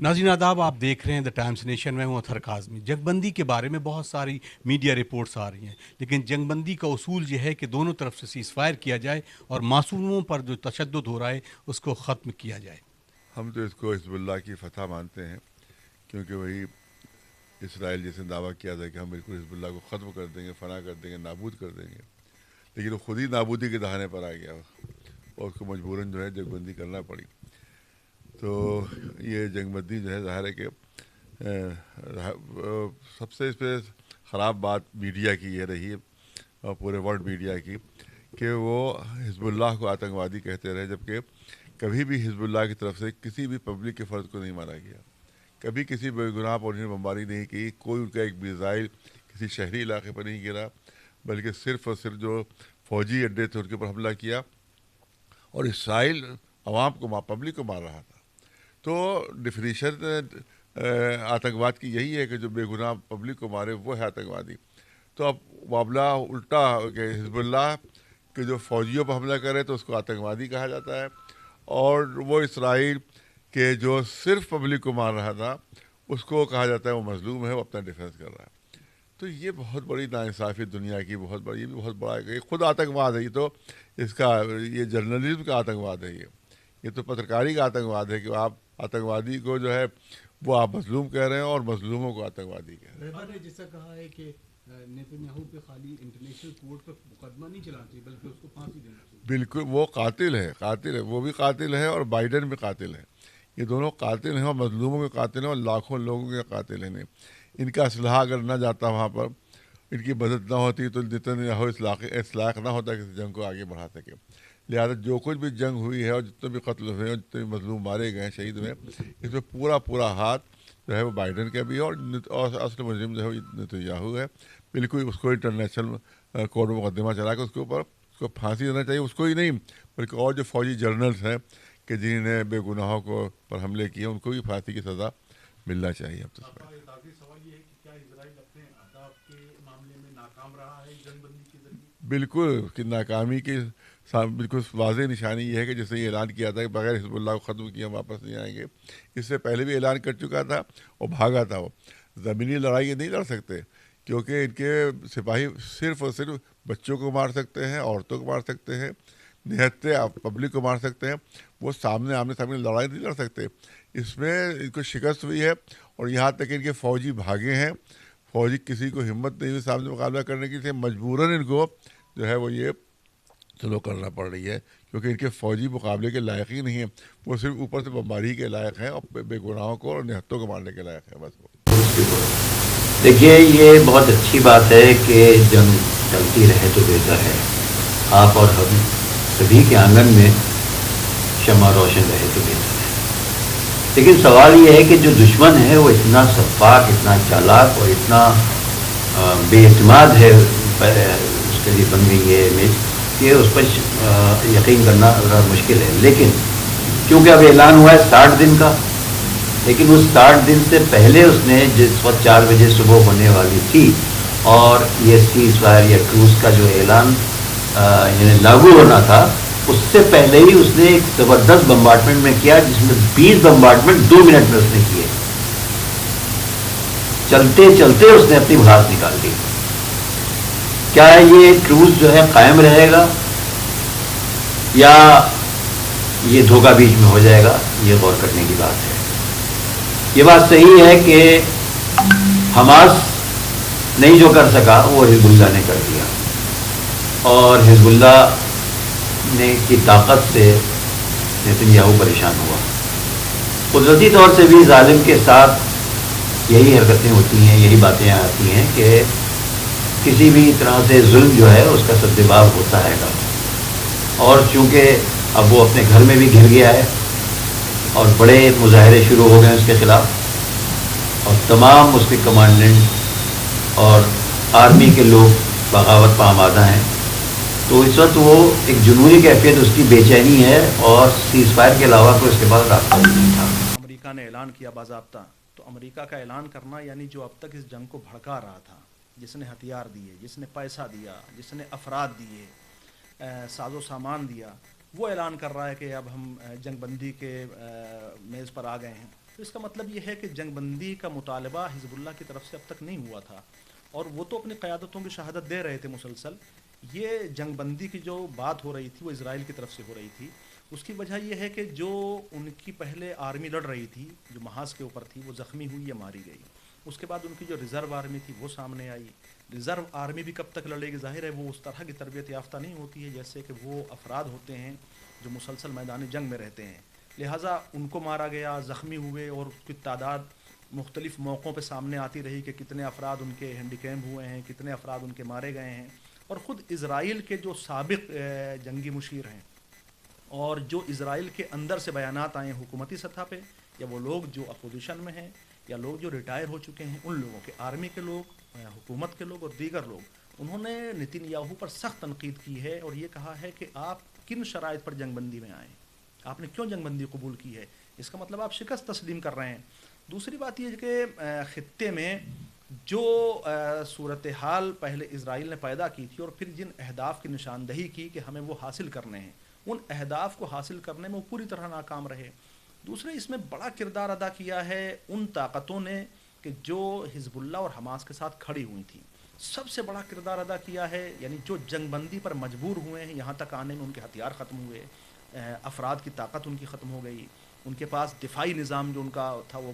ناظرین آداب، آپ دیکھ رہے ہیں دا ٹائمز نیشن میں ہوں اطہر کاظمی۔ جنگ بندی کے بارے میں بہت ساری میڈیا رپورٹس آ رہی ہیں، لیکن جنگ بندی کا اصول یہ ہے کہ دونوں طرف سے سیز فائر کیا جائے اور معصوموں پر جو تشدد ہو رہا ہے اس کو ختم کیا جائے۔ ہم تو اس کو حزب اللہ کی فتح مانتے ہیں، کیونکہ وہی اسرائیل جیسے دعویٰ کیا تھا کہ ہم بالکل حزب اللہ کو ختم کر دیں گے، فنا کر دیں گے، نابود کر دیں گے، لیکن وہ خود ہی نابودی کے دہانے پر آ گیا اور اس کو مجبوراً جو ہے جنگ بندی کرنا پڑی۔ تو یہ جنگ بندی جو ہے ظاہر ہے کہ سب سے اس پہ خراب بات میڈیا کی یہ رہی ہے اور پورے ورلڈ میڈیا کی کہ وہ حزب اللہ کو آتنکوادی کہتے رہے، جبکہ کبھی بھی حزب اللہ کی طرف سے کسی بھی پبلک کے فرد کو نہیں مارا گیا، کبھی کسی بے گناہ پر انہیں بمباری نہیں کی، کوئی ان کا ایک میزائل کسی شہری علاقے پر نہیں گرا، بلکہ صرف اور صرف جو فوجی اڈے تھے ان کے اوپر حملہ کیا، اور اسرائیل عوام کو پبلک کو مار رہا تھا۔ تو ڈیفینیشن آتنکواد کی یہی ہے کہ جو بے گناہ پبلک کو مارے وہ ہے آتنکوادی۔ تو اب معاملہ الٹا کہ حزب اللہ کہ جو فوجیوں پر حملہ کرے تو اس کو آتنکوادی کہا جاتا ہے، اور وہ اسرائیل کہ جو صرف پبلک کو مار رہا تھا اس کو کہا جاتا ہے وہ مظلوم ہے، وہ اپنا ڈیفینس کر رہا ہے۔ تو یہ بہت بڑی ناانصافی دنیا کی، بہت بڑی، یہ بھی بہت بڑا ہے، یہ خود آتنکواد ہے، یہ تو اس کا یہ جرنلزم کا آتنکواد ہے، یہ تو پترکاری کا آتنکواد ہے کہ آپ آتنکوادی کو جو ہے وہ آپ مظلوم کہہ رہے ہیں اور مظلوموں کو آتنکوادی کہہ رہے ہیں۔ رہبر نے جیسا کہا ہے کہ نیتن پر خالی انٹرنیشنل کورٹ پر مقدمہ نہیں چلانا چاہیے بلکہ اس کو پھانسی دینا چاہیے۔ بالکل، وہ قاتل ہے، وہ بھی قاتل ہے اور بائیڈن بھی قاتل ہے، یہ دونوں قاتل ہیں اور مظلوموں کے قاتل ہیں اور لاکھوں لوگوں کے قاتل ہیں۔ ان کا اسلحہ اگر نہ جاتا وہاں پر، ان کی مدد نہ ہوتی تو نیتن یاہو اس لائق نہ ہوتا کہ اس جنگ کو آگے بڑھا سکے۔ لہٰذا جو کچھ بھی جنگ ہوئی ہے اور جتنے بھی قتل ہوئے ہیں اور جتنے بھی مظلوم مارے گئے ہیں، شہید ہوئے ہیں، اس میں پورا ہاتھ جو ہے وہ بائیڈن کا بھی ہے، اور اصل مجرم جو ہے وہ نیتن یاہو ہے۔ بالکل اس کو انٹرنیشنل کورٹ میں مقدمہ چلا کے اس کے اوپر اس کو پھانسی دینا چاہیے، اس کو ہی نہیں بلکہ اور جو فوجی جرنلز ہیں کہ جنہوں نے بے گناہوں کو پر حملے کیے ان کو بھی پھانسی کی سزا ملنا چاہیے۔ اب تو سوال یہ ہے کہ کیا اسرائیل اپنے اہداف کے معاملے میں ناکام رہا ہے جنگ بندی کے ذریعے؟ بالکل اس کی ناکامی کی بالکل واضح نشانی یہ ہے کہ جیسے یہ اعلان کیا تھا کہ بغیر حزب اللہ کو ختم کیا ہم واپس نہیں آئیں گے، اس سے پہلے بھی اعلان کر چکا تھا اور بھاگا تھا۔ وہ زمینی لڑائی نہیں لڑ سکتے کیونکہ ان کے سپاہی صرف اور صرف بچوں کو مار سکتے ہیں، عورتوں کو مار سکتے ہیں، نہتے پبلک کو مار سکتے ہیں، وہ آمنے سامنے لڑائی نہیں لڑ سکتے۔ اس میں ان کو شکست ہوئی ہے اور یہاں تک کہ ان کے فوجی بھاگے ہیں، فوجی کسی کو ہمت نہیں ہوئی سامنے مقابلہ کرنے کی، سے مجبوراً ان کو جو ہے وہ یہ سلوک کرنا پڑ رہی ہے کیونکہ ان کے فوجی مقابلے کے لائق ہی نہیں ہیں، وہ صرف اوپر سے بمباری کے لائق ہیں اور بے گناہوں کو اور نہتوں کو مارنے کے لائق ہیں بس۔ وہ دیکھیے یہ بہت اچھی بات ہے کہ جنگ چلتی رہے تو بہتر ہے، آپ اور ہم سبھی کے آنگن میں شمع روشن رہے تو بہتر ہے، لیکن سوال یہ ہے کہ جو دشمن ہے وہ اتنا سفاک، اتنا چالاک اور اتنا بے اعتماد ہے، اس کے لیے بن گئی ہے امیج کہ اس پر یقین کرنا ذرا مشکل ہے۔ لیکن کیونکہ اب اعلان ہوا ہے 60 دن کا، لیکن اس 60 دن سے پہلے اس نے جس وقت 4 بجے صبح ہونے والی تھی اور یہ سیز فائر یا ٹروس کا جو اعلان یعنی لاگو ہونا تھا، اس سے پہلے ہی اس نے ایک زبردست بمبارڈمنٹ میں کیا جس میں 20 بمبارڈمنٹ 2 منٹ میں اس نے کیے، چلتے چلتے اس نے اپنی بھڑاس نکال دی۔ کیا یہ ٹروس جو ہے قائم رہے گا یا یہ دھوکہ بیچ میں ہو جائے گا، یہ غور کرنے کی بات ہے۔ یہ بات صحیح ہے کہ حماس نہیں جو کر سکا وہ حزب اللہ نے کر دیا، اور حزب اللہ نے کی طاقت سے نیتن یاہو پریشان ہوا۔ قدرتی طور سے بھی ظالم کے ساتھ یہی حرکتیں ہوتی ہیں، یہی باتیں آتی ہیں کہ کسی بھی طرح سے ظلم جو ہے اس کا سدباب ہوتا ہے گا، اور چونکہ اب وہ اپنے گھر میں بھی گھر گیا ہے اور بڑے مظاہرے شروع ہو گئے اس کے خلاف، اور تمام اس کے کمانڈنٹ اور آرمی کے لوگ بغاوت پہ آمادہ ہیں، تو اس وقت وہ ایک جنونی کیفیت اس کی بے چینی ہے اور سیز فائر کے علاوہ کوئی اس کے پاس راستہ ہی نہیں تھا۔ امریکہ نے اعلان کیا باضابطہ، تو امریکہ کا اعلان کرنا یعنی جو اب تک اس جنگ کو بھڑکا رہا تھا، جس نے ہتھیار دیے، جس نے پیسہ دیا، جس نے افراد دیے، ساز و سامان دیا، وہ اعلان کر رہا ہے کہ اب ہم جنگ بندی کے میز پر آ گئے ہیں۔ تو اس کا مطلب یہ ہے کہ جنگ بندی کا مطالبہ حزب اللہ کی طرف سے اب تک نہیں ہوا تھا، اور وہ تو اپنی قیادتوں کی شہادت دے رہے تھے مسلسل. یہ جنگ بندی کی جو بات ہو رہی تھی وہ اسرائیل کی طرف سے ہو رہی تھی. اس کی وجہ یہ ہے کہ جو ان کی پہلے آرمی لڑ رہی تھی جو محاذ کے اوپر تھی وہ زخمی ہوئی یا ماری گئی. اس کے بعد ان کی جو ریزرو آرمی تھی وہ سامنے آئی. ریزرو آرمی بھی کب تک لڑے گی؟ ظاہر ہے وہ اس طرح کی تربیت یافتہ نہیں ہوتی ہے جیسے کہ وہ افراد ہوتے ہیں جو مسلسل میدان جنگ میں رہتے ہیں. لہٰذا ان کو مارا گیا، زخمی ہوئے، اور اس کی تعداد مختلف موقعوں پہ سامنے آتی رہی کہ کتنے افراد ان کے ہینڈی کیپ ہوئے ہیں، کتنے افراد ان کے مارے گئے ہیں. اور خود اسرائیل کے جو سابق جنگی مشیر ہیں اور جو اسرائیل کے اندر سے بیانات آئے ہیں حکومتی سطح پہ، یا وہ لوگ جو اپوزیشن میں ہیں یا لوگ جو ریٹائر ہو چکے ہیں، ان لوگوں کے، آرمی کے لوگ، حکومت کے لوگ اور دیگر لوگ، انہوں نے نتن یاہو پر سخت تنقید کی ہے اور یہ کہا ہے کہ آپ کن شرائط پر جنگ بندی میں آئیں، آپ نے کیوں جنگ بندی قبول کی ہے؟ اس کا مطلب آپ شکست تسلیم کر رہے ہیں. دوسری بات یہ ہے کہ خطے میں جو صورتحال پہلے اسرائیل نے پیدا کی تھی اور پھر جن اہداف کی نشاندہی کی کہ ہمیں وہ حاصل کرنے ہیں، ان اہداف کو حاصل کرنے میں وہ پوری طرح ناکام رہے. دوسرے اس میں بڑا کردار ادا کیا ہے ان طاقتوں نے کہ جو حزب اللہ اور حماس کے ساتھ کھڑی ہوئی تھیں. سب سے بڑا کردار ادا کیا ہے، یعنی جو جنگ بندی پر مجبور ہوئے ہیں، یہاں تک آنے میں ان کے ہتھیار ختم ہوئے، افراد کی طاقت ان کی ختم ہو گئی، ان کے پاس دفاعی نظام جو ان کا تھا وہ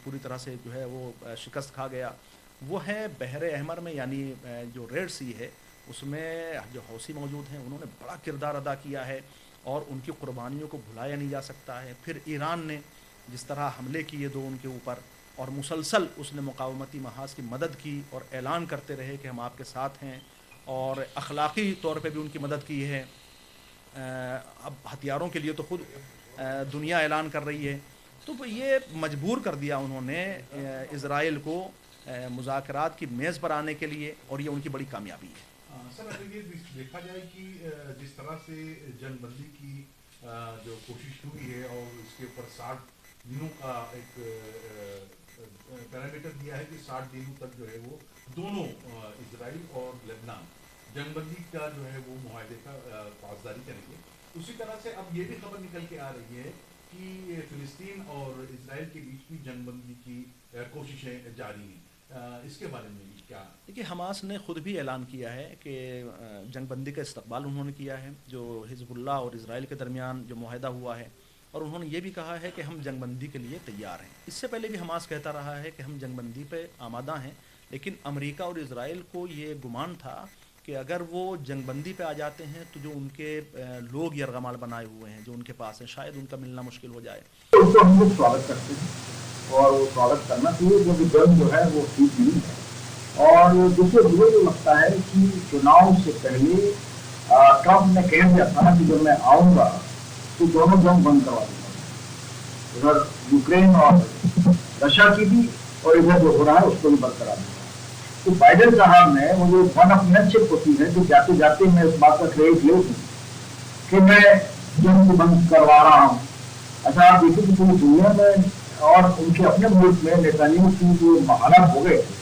پوری طرح سے جو ہے وہ شکست کھا گیا. وہ ہے بحر احمر میں، یعنی جو ریڈ سی ہے اس میں جو حوثی موجود ہیں، انہوں نے بڑا کردار ادا کیا ہے اور ان کی قربانیوں کو بھلایا نہیں جا سکتا ہے. پھر ایران نے جس طرح حملے کیے دو ان کے اوپر، اور مسلسل اس نے مقاومتی محاذ کی مدد کی اور اعلان کرتے رہے کہ ہم آپ کے ساتھ ہیں، اور اخلاقی طور پہ بھی ان کی مدد کی ہے. اب ہتھیاروں کے لیے تو خود دنیا اعلان کر رہی ہے. تو یہ مجبور کر دیا انہوں نے اسرائیل کو مذاکرات کی میز پر آنے کے لیے، اور یہ ان کی بڑی کامیابی ہے. سر اگر یہ دیکھا جائے کہ جس طرح سے جنگ بندی کی جو کوشش ہوئی ہے اور اس کے اوپر 60 دنوں کا ایک پیرامیٹر دیا ہے کہ 60 دنوں تک جو ہے وہ دونوں اسرائیل اور لبنان جنگ بندی کا جو ہے وہ معاہدے کا پاسداری کریں گے. اسی طرح سے اب یہ بھی خبر نکل کے آ رہی ہے کہ فلسطین اور اسرائیل کے بیچ بھی جنگ بندی کی کوششیں جاری ہیں. اس کے بارے میں کیا؟ دیکھیے، حماس نے خود بھی اعلان کیا ہے کہ جنگ بندی کا استقبال انہوں نے کیا ہے جو حزب اللہ اور اسرائیل کے درمیان جو معاہدہ ہوا ہے، اور انہوں نے یہ بھی کہا ہے کہ ہم جنگ بندی کے لیے تیار ہیں. اس سے پہلے بھی حماس کہتا رہا ہے کہ ہم جنگ بندی پہ آمادہ ہیں، لیکن امریکہ اور اسرائیل کو یہ گمان تھا کہ اگر وہ جنگ بندی پہ آ جاتے ہیں تو جو ان کے لوگ یرغمال بنائے ہوئے ہیں جو ان کے پاس ہیں، شاید ان کا ملنا مشکل ہو جائے. اس کو ہم لوگ سواگت کرتے ہیں اور وہ سواگت کرنا چاہیے، کیونکہ جنگ جو ہے وہ ٹھیک نہیں ہے. اور دوسرے مجھے یہ لگتا ہے کہ چناؤ سے پہلے ٹرمپ نے کہہ دیا تھا کہ جب میں آؤں گا تو دونوں جنگ بند کروا دوں گا، ادھر یوکرین اور رشیا کی بھی اور ادھر جو ہو رہا ہے اس کو بھی بند کرا دوں گا. تو بائیڈن صاحب نے وہ جو ون آف منشپ ہوتی ہے کہ جاتے جاتے میں اس بات کا کریڈٹ لے ہوں کہ میں جنگ کو بند کروا رہا ہوں. اچھا آپ دیکھیں کہ پوری دنیا میں اور ان کے اپنے ملک میں نیتانیاہو کی جو حالات ہو گئے تھے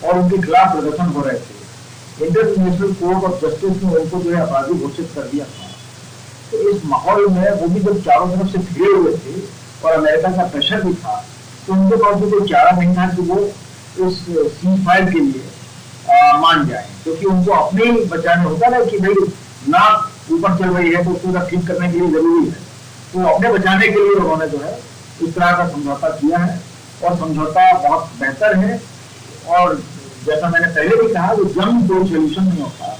اور ان کے خلاف پردرشن ہو رہے تھے. انٹرنیشنل کورٹ آف جسٹس نے ان کو جو ہے اپرادھی گھوشت کر دیا تھا. تو اس ماحول میں وہ بھی جب چاروں طرف سے گھرے ہوئے تھے اور امریکہ کا پریشر بھی تھا تو ان کے پاس بھی کوئی چارہ نہیں تھا کہ وہ اس سیز فائر کے لیے مان جائیں، کیونکہ ان کو اپنے ہی بچانے ہوتا نا کہ بھائی ناک اوپر چل رہی ہے تو اس کو ٹھیک کرنے کے لیے ضروری ہے. تو اپنے بچانے کے لیے انہوں نے جو ہے اس طرح کا سمجھوتا کیا ہے اور سمجھوتا بہت بہتر ہے. اور جیسا میں نے پہلے بھی کہا وہ جنگ کوئی سولوشن نہیں ہوتا.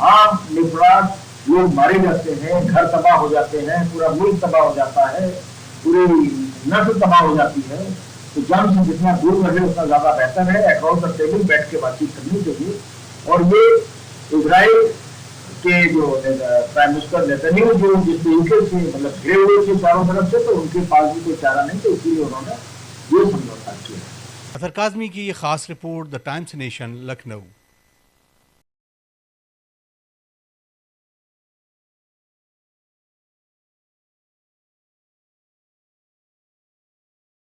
عام افراد لوگ مارے جاتے ہیں، گھر تباہ ہو جاتے ہیں، پورا ملک تباہ ہو جاتا ہے، پوری نسل تباہ ہو جاتی ہے. تو جنگ سے جتنا دور رہے اتنا زیادہ بہتر ہے. اکراس دا ٹیبل بیٹھ کے بات چیت کرنی چاہیے. اور یہ اسرائیل کے جو پرائم منسٹر نیتانیاہو جو جس طریقے سے مطلب گھرے ہوئے تھے چاروں طرف سے، تو ان کے پاس بھی کوئی چارہ نہیں تھا، اسی لیے انہوں نے یہ سمجھوتا کیا. اظہر کاظمی کی یہ خاص report, the times nation, Lucknow.